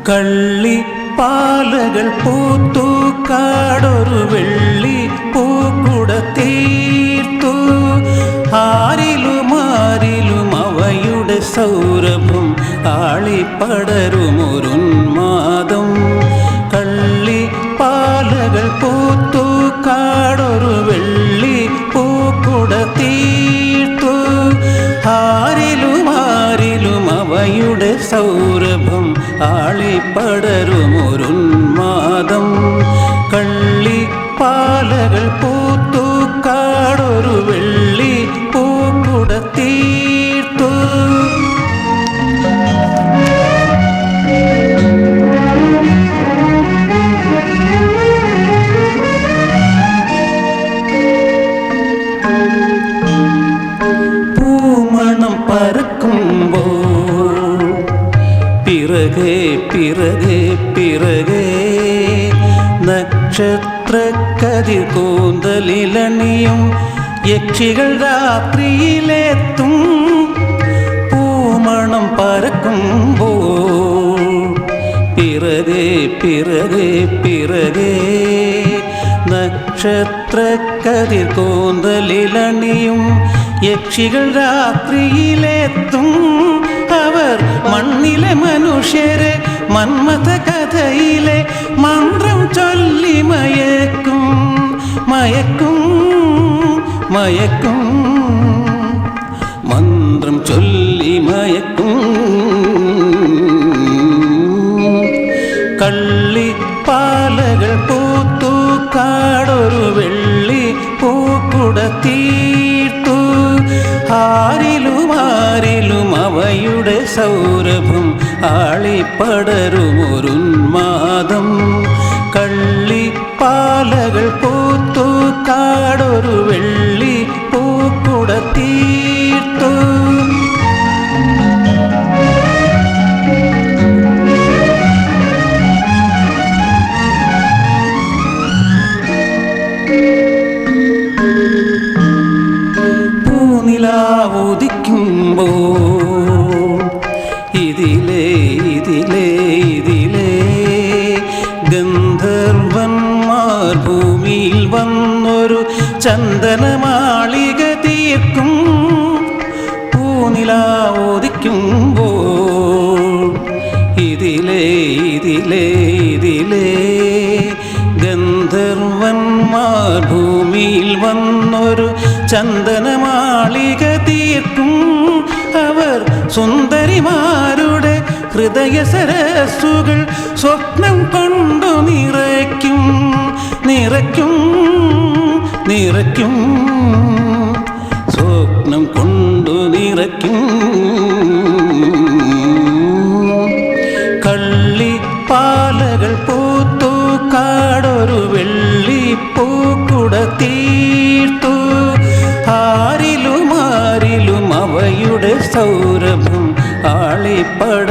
കള്ളിപ്പാലകൾ പൂത്തു കാടൊരു വെള്ളി പൂക്കുട തീർത്തു. ആരിലും അവയുടെ സൗരഭം ആളിപ്പടരുമൊരുന്മാദം. കള്ളിപ്പാലകൾ പൂത്തു കാടൊരു വെള്ളി പൂക്കുട തീർത്തു. ആരിലും അവയുടെ സൗരഭം ആളിപ്പടരുമൊരുന്മാദം. കള്ളിപ്പാലകൾ പൂത്തു കാടൊരു വെള്ളി പൂക്കുട തീർത്തു. പൂമണം പറക്കുമ്പോൾ പിറകെ പിറകെ പിറകെ നക്ഷത്രക്കതിർ കൂന്തലിലണിയും യക്ഷികൾ രാത്രിയിലെത്തും. പൂമണം പറക്കുമ്പോൾ പിറകെ പിറകെ പിറകെ നക്ഷത്രക്കതിർ കൂന്തലിലണിയും യക്ഷികൾ രാത്രിയിലെത്തും. അവർ മണ്ണിലെ മനുഷ്യരെ മന്മഥ കഥയിലെ മന്ത്രം ചൊല്ലി മയക്കും മയക്കും മയക്കും. മന്ത്രം ചൊല്ലി മയക്കും. കള്ളിപ്പാലകൾ പൂത്തു കാടൊരു വെള്ളി പൂക്കുട തീർത്തു. ആരിലും അവയുടെ സൗരഭം ആളിപ്പടരുമൊരുന്മാദം. കള്ളിപ്പാലകൾ പൂത്തു കാടൊരു വെള്ളി പൂക്കുട തീർത്തു. പൂനിലാവുദിക്കുമ്പോൾ ഇതിലേ ഇതിലേ ഇതിലേ ഗന്ധർവന്മാർ ഭൂമിയിൽ വന്നൊരു ചന്ദനമാളിക തീർക്കും. പൂനിലാവുദിക്കുമ്പോൾ ഇതിലേ ഇതിലേ ഇതിലേ ഗന്ധർവന്മാർ ഭൂമിയിൽ വന്നൊരു ചന്ദനമാളിക തീർക്കും. അവർ സുന്ദരിമാരുടെ ഹൃദയ സരസ്സുകൾ സ്വപ്നം കൊണ്ടു നിറയ്ക്കും നിറയ്ക്കും നിറയ്ക്കും. സ്വപ്നം കൊണ്ടു നിറയ്ക്കും. കള്ളിപ്പാലകൾ പൂത്തു കാടൊരു വെള്ളി പൂക്കുട തീർത്തു. ആരിലും അവയുടെ സൗരഭം ആളിപ്പട